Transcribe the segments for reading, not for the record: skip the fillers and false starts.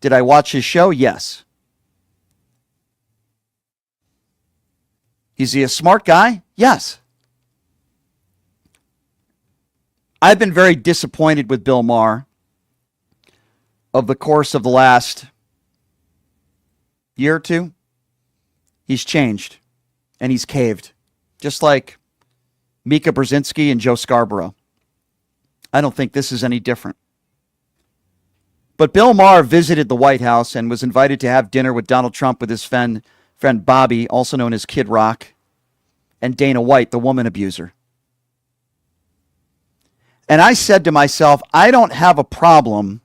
Did I watch his show? Yes. Is he a smart guy? Yes. I've been very disappointed with Bill Maher of the course of the last year or two. He's changed and he's caved, just like Mika Brzezinski and Joe Scarborough. I don't think this is any different. But Bill Maher visited the White House and was invited to have dinner with Donald Trump with his friend Bobby, also known as Kid Rock, and Dana White, the woman abuser. And I said to myself, I don't have a problem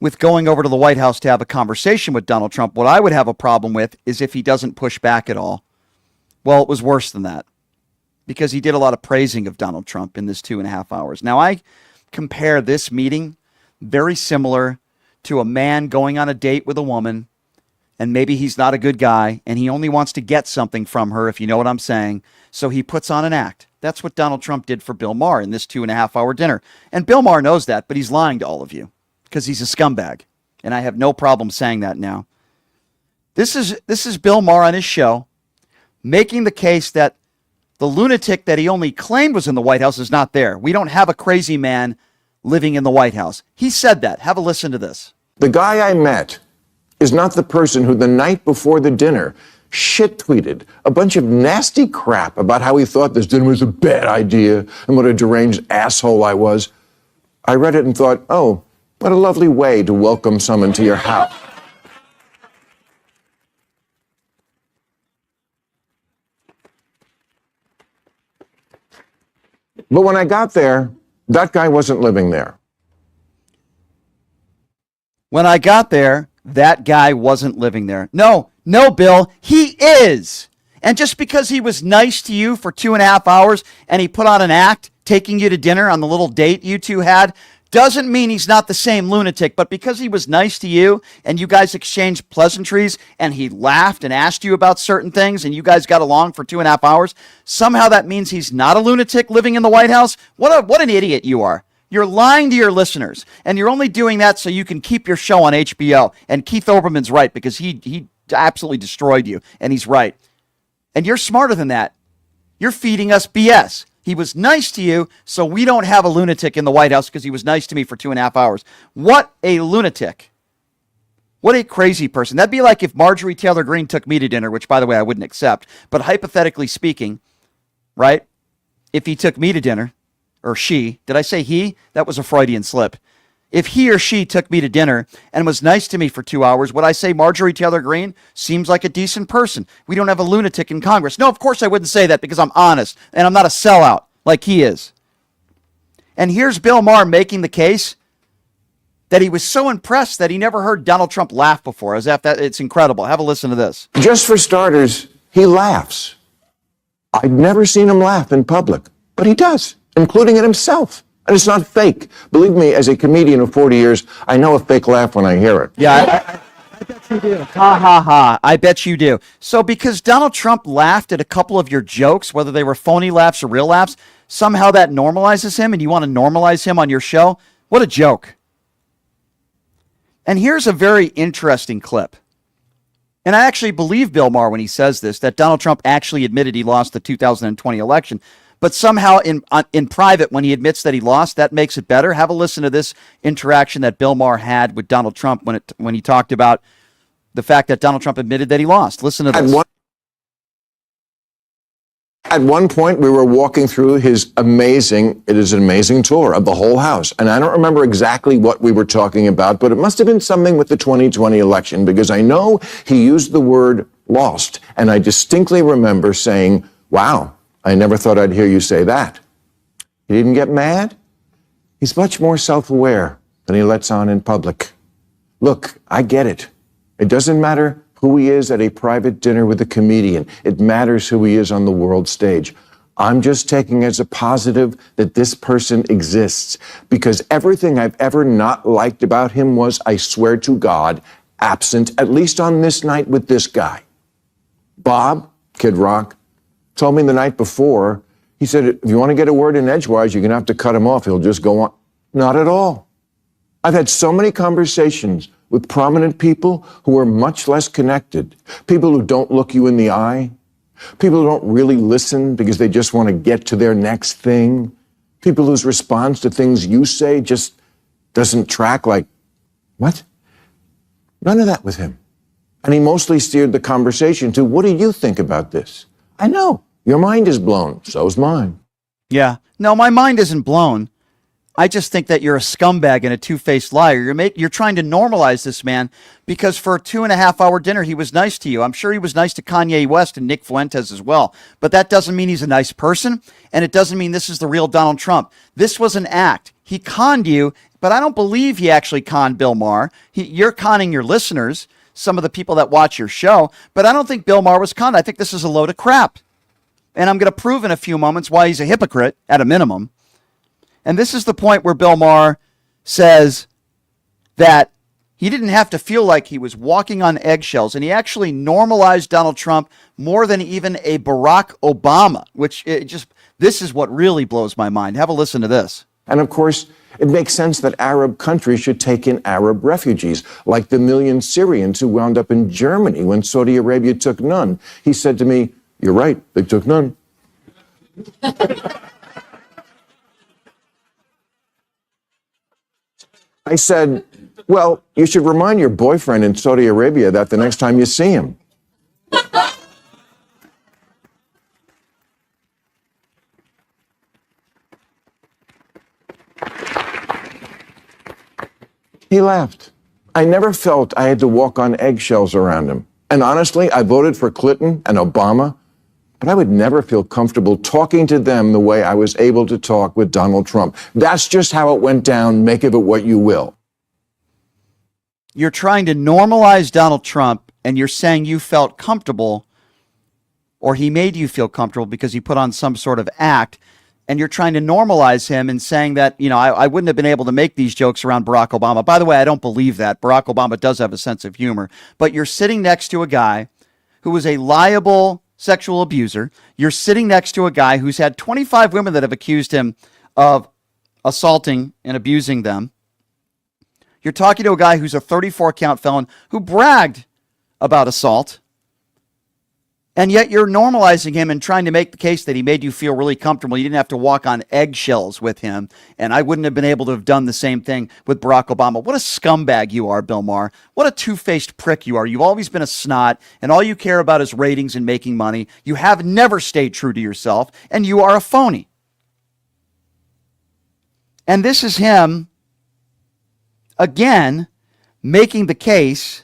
with going over to the White House to have a conversation with Donald Trump. What I would have a problem with is if he doesn't push back at all. Well, it was worse than that, because he did a lot of praising of Donald Trump in this 2.5 hours. Now, I compare this meeting very similar to a man going on a date with a woman, and maybe he's not a good guy, and he only wants to get something from her, if you know what I'm saying, so he puts on an act. That's what Donald Trump did for Bill Maher in this 2.5-hour dinner. And Bill Maher knows that, but he's lying to all of you because he's a scumbag, and I have no problem saying that now. This is Bill Maher on his show making the case that the lunatic that he only claimed was in the White House is not there. We don't have a crazy man living in the White House. He said that. Have a listen to this. The guy I met is not the person who the night before the dinner shit-tweeted a bunch of nasty crap about how he thought this dinner was a bad idea and what a deranged asshole I was. I read it and thought, oh, what a lovely way to welcome someone to your house. But when I got there, that guy wasn't living there. When I got there, that guy wasn't living there. No, Bill, he is. And just because he was nice to you for 2.5 hours and he put on an act, taking you to dinner on the little date you two had, doesn't mean he's not the same lunatic. But because he was nice to you and you guys exchanged pleasantries and he laughed and asked you about certain things and you guys got along for 2.5 hours, somehow that means he's not a lunatic living in the White House? What an idiot you are. You're lying to your listeners, and you're only doing that so you can keep your show on HBO. And Keith Olbermann's right, because he absolutely destroyed you, and he's right. And you're smarter than that. You're feeding us BS. He was nice to you, so we don't have a lunatic in the White House because he was nice to me for 2.5 hours. What a lunatic. What a crazy person. That'd be like if Marjorie Taylor Greene took me to dinner, which, by the way, I wouldn't accept. But hypothetically speaking, right, if he took me to dinner, or she, did I say he? That was a Freudian slip. If he or she took me to dinner and was nice to me for 2 hours, would I say Marjorie Taylor Greene seems like a decent person? We don't have a lunatic in Congress. No, of course I wouldn't say that because I'm honest and I'm not a sellout like he is. And here's Bill Maher making the case that he was so impressed that he never heard Donald Trump laugh before. As if that, it's incredible. Have a listen to this. Just for starters, he laughs. I'd never seen him laugh in public, but he does, including at himself. And it's not fake. Believe me, as a comedian of 40 years, I know a fake laugh when I hear it. Yeah, I bet you do. Ha, ha, ha. I bet you do. So because Donald Trump laughed at a couple of your jokes, whether they were phony laughs or real laughs, somehow that normalizes him and you want to normalize him on your show? What a joke. And here's a very interesting clip. And I actually believe Bill Maher when he says this, that Donald Trump actually admitted he lost the 2020 election. But somehow in private, when he admits that he lost, that makes it better. Have a listen to this interaction that Bill Maher had with Donald Trump when he talked about the fact that Donald Trump admitted that he lost. Listen to this. At one point, we were walking through it is an amazing tour of the whole house. And I don't remember exactly what we were talking about, but it must have been something with the 2020 election, because I know he used the word lost. And I distinctly remember saying, wow, I never thought I'd hear you say that. He didn't get mad. He's much more self-aware than he lets on in public. Look, I get it. It doesn't matter who he is at a private dinner with a comedian. It matters who he is on the world stage. I'm just taking as a positive that this person exists, because everything I've ever not liked about him was, I swear to God, absent, at least on this night with this guy. Bob, Kid Rock, told me the night before, he said, if you want to get a word in edgewise, you're going to have to cut him off. He'll just go on. Not at all. I've had so many conversations with prominent people who are much less connected, people who don't look you in the eye, people who don't really listen because they just want to get to their next thing, people whose response to things you say just doesn't track like, what? None of that with him. And he mostly steered the conversation to, what do you think about this? I know, your mind is blown. So's mine. Yeah. No, my mind isn't blown. I just think that you're a scumbag and a two-faced liar. You're trying to normalize this man because for a 2.5-hour dinner, he was nice to you. I'm sure he was nice to Kanye West and Nick Fuentes as well. But that doesn't mean he's a nice person, and it doesn't mean this is the real Donald Trump. This was an act. He conned you, but I don't believe he actually conned Bill Maher. You're conning your listeners, some of the people that watch your show, but I don't think Bill Maher was conned. I think this is a load of crap. And I'm going to prove in a few moments why he's a hypocrite at a minimum. And this is the point where Bill Maher says that he didn't have to feel like he was walking on eggshells, and he actually normalized Donald Trump more than even a Barack Obama, which this is what really blows my mind. Have a listen to this. And of course, it makes sense that Arab countries should take in Arab refugees, like the million Syrians who wound up in Germany when Saudi Arabia took none. He said to me, "You're right, they took none." I said, well, you should remind your boyfriend in Saudi Arabia that the next time you see him. He laughed. I never felt I had to walk on eggshells around him. And honestly, I voted for Clinton and Obama, but I would never feel comfortable talking to them the way I was able to talk with Donald Trump. That's just how it went down. Make of it what you will. You're trying to normalize Donald Trump, and you're saying you felt comfortable, or he made you feel comfortable because he put on some sort of act, and you're trying to normalize him and saying that, I wouldn't have been able to make these jokes around Barack Obama. By the way, I don't believe that. Barack Obama does have a sense of humor, but you're sitting next to a guy who was a liable sexual abuser. You're sitting next to a guy who's had 25 women that have accused him of assaulting and abusing them. You're talking to a guy who's a 34-count felon who bragged about assault. And yet you're normalizing him and trying to make the case that he made you feel really comfortable. You didn't have to walk on eggshells with him. And I wouldn't have been able to have done the same thing with Barack Obama. What a scumbag you are, Bill Maher. What a two-faced prick you are. You've always been a snot, and all you care about is ratings and making money. You have never stayed true to yourself, and you are a phony. And this is him, again, making the case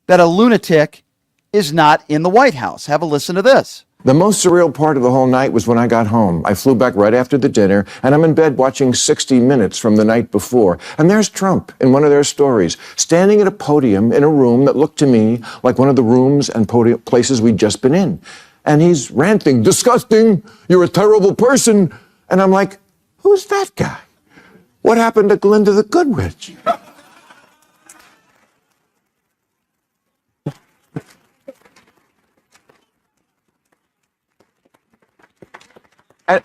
that a lunatic is not in the White House. Have a listen to this. The most surreal part of the whole night was when I got home. I flew back right after the dinner, and I'm in bed watching 60 Minutes from the night before. And there's Trump in one of their stories, standing at a podium in a room that looked to me like one of the rooms and places we'd just been in. And he's ranting, "Disgusting, you're a terrible person." And I'm like, who's that guy? What happened to Glinda the Good Witch?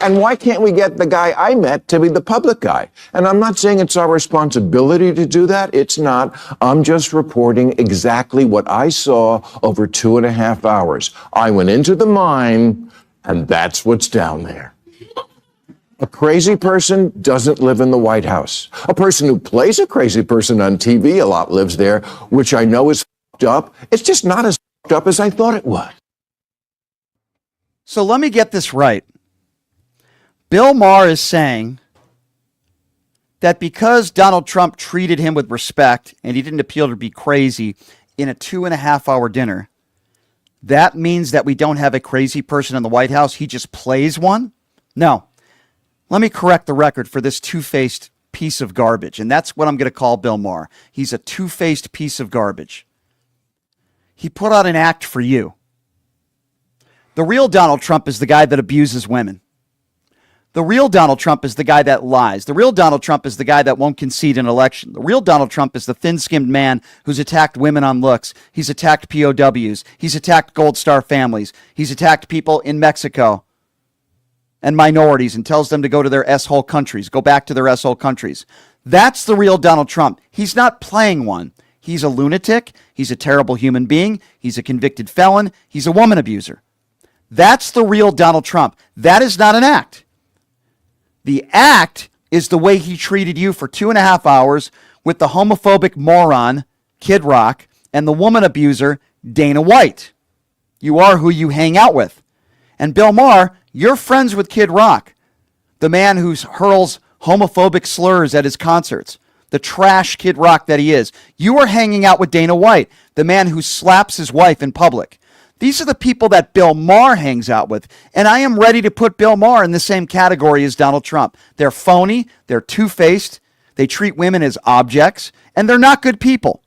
And why can't we get the guy I met to be the public guy? And I'm not saying it's our responsibility to do that. It's not. I'm just reporting exactly what I saw over 2.5 hours. I went into the mine, and that's what's down there. A crazy person doesn't live in the White House. A person who plays a crazy person on TV a lot lives there, which I know is fucked up. It's just not as fucked up as I thought it was. So let me get this right. Bill Maher is saying that because Donald Trump treated him with respect and he didn't appear to be crazy in a 2.5-hour dinner, that means that we don't have a crazy person in the White House. He just plays one? No. Let me correct the record for this two-faced piece of garbage, and that's what I'm going to call Bill Maher. He's a two-faced piece of garbage. He put out an act for you. The real Donald Trump is the guy that abuses women. The real Donald Trump is the guy that lies. The real Donald Trump is the guy that won't concede an election. The real Donald Trump is the thin-skinned man who's attacked women on looks. He's attacked POWs. He's attacked Gold Star families. He's attacked people in Mexico and minorities and tells them to go to their S-hole countries, go back to their S-hole countries. That's the real Donald Trump. He's not playing one. He's a lunatic. He's a terrible human being. He's a convicted felon. He's a woman abuser. That's the real Donald Trump. That is not an act. The act is the way he treated you for 2.5 hours with the homophobic moron, Kid Rock, and the woman abuser, Dana White. You are who you hang out with. And Bill Maher, you're friends with Kid Rock, the man who hurls homophobic slurs at his concerts, the trash Kid Rock that he is. You are hanging out with Dana White, the man who slaps his wife in public. These are the people that Bill Maher hangs out with. And I am ready to put Bill Maher in the same category as Donald Trump. They're phony. They're two-faced. They treat women as objects. And they're not good people.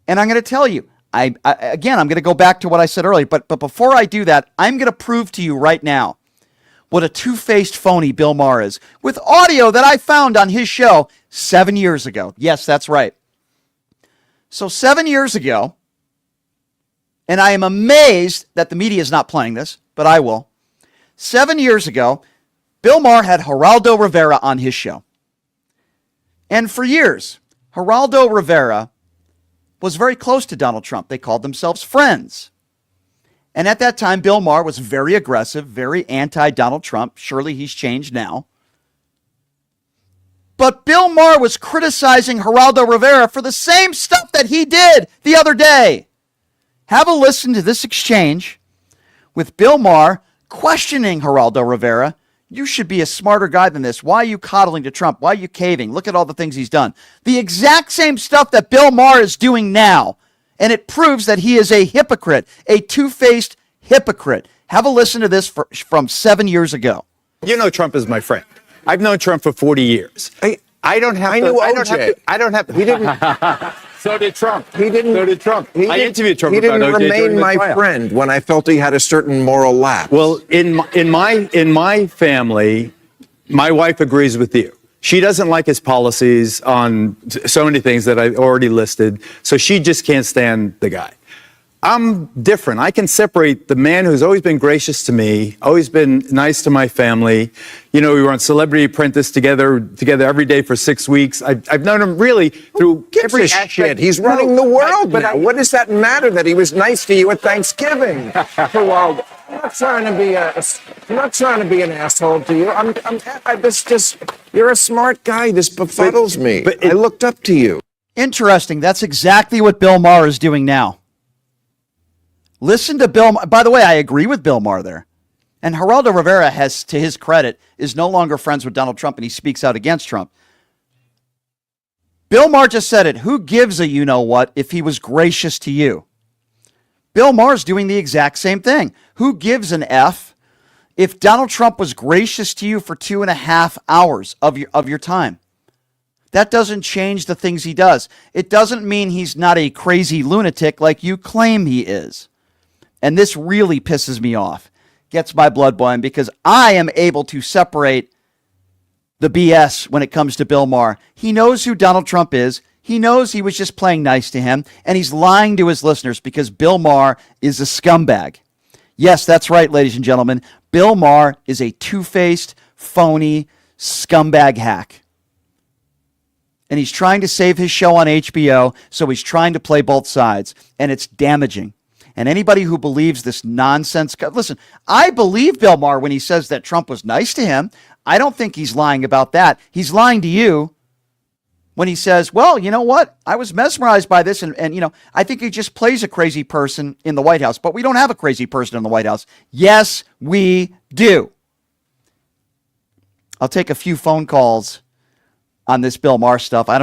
And I'm going to tell you, I'm going to go back to what I said earlier. But before I do that, I'm going to prove to you right now what a two-faced phony Bill Maher is with audio that I found on his show 7 years ago. Yes, that's right. So 7 years ago, and I am amazed that the media is not playing this, but I will. 7 years ago, Bill Maher had Geraldo Rivera on his show. And for years, Geraldo Rivera was very close to Donald Trump. They called themselves friends. And at that time, Bill Maher was very aggressive, very anti-Donald Trump. Surely he's changed now. But Bill Maher was criticizing Geraldo Rivera for the same stuff that he did the other day. Have a listen to this exchange with Bill Maher questioning Geraldo Rivera. You should be a smarter guy than this. Why are you coddling to Trump? Why are you caving? Look at all the things he's done. The exact same stuff that Bill Maher is doing now. And it proves that he is a hypocrite, a two-faced hypocrite. Have a listen to this from 7 years ago. You know Trump is my friend. I've known Trump for 40 years. I don't have to. He didn't. So did Trump. He didn't. So did Trump. I interviewed Trump He about didn't OJ during remain the my trial. friend when I felt he had a certain moral lapse. Well, in my family, my wife agrees with you. She doesn't like his policies on so many things that I already listed, so she just can't stand the guy. I'm different. I can separate the man who's always been gracious to me, always been nice to my family. You know, we were on Celebrity Apprentice together every day for 6 weeks. I've known him really through every aspect. Shit. He's running the world now. What does that matter that he was nice to you at Thanksgiving? Well, I'm not trying to be an asshole to you. You're a smart guy. This befuddles me. But I looked up to you. Interesting. That's exactly what Bill Maher is doing now. Listen to Bill. By the way, I agree with Bill Maher there. And Geraldo Rivera has, to his credit, is no longer friends with Donald Trump, and he speaks out against Trump. Bill Maher just said it. Who gives a you-know-what if he was gracious to you? Bill Maher's doing the exact same thing. Who gives an F if Donald Trump was gracious to you for 2.5 hours of your time? That doesn't change the things he does. It doesn't mean he's not a crazy lunatic like you claim he is. And this really pisses me off, gets my blood boiling, because I am able to separate the BS when it comes to Bill Maher. He knows who Donald Trump is. He knows he was just playing nice to him, and he's lying to his listeners because Bill Maher is a scumbag. Yes, that's right, ladies and gentlemen. Bill Maher is a two-faced, phony, scumbag hack. And he's trying to save his show on HBO, so he's trying to play both sides, and it's damaging. And anybody who believes this nonsense, listen, I believe Bill Maher when he says that Trump was nice to him. I don't think he's lying about that. He's lying to you when he says, well, you know what? I was mesmerized by this, and you know, I think he just plays a crazy person in the White House. But we don't have a crazy person in the White House. Yes, we do. I'll take a few phone calls on this Bill Maher stuff. I don't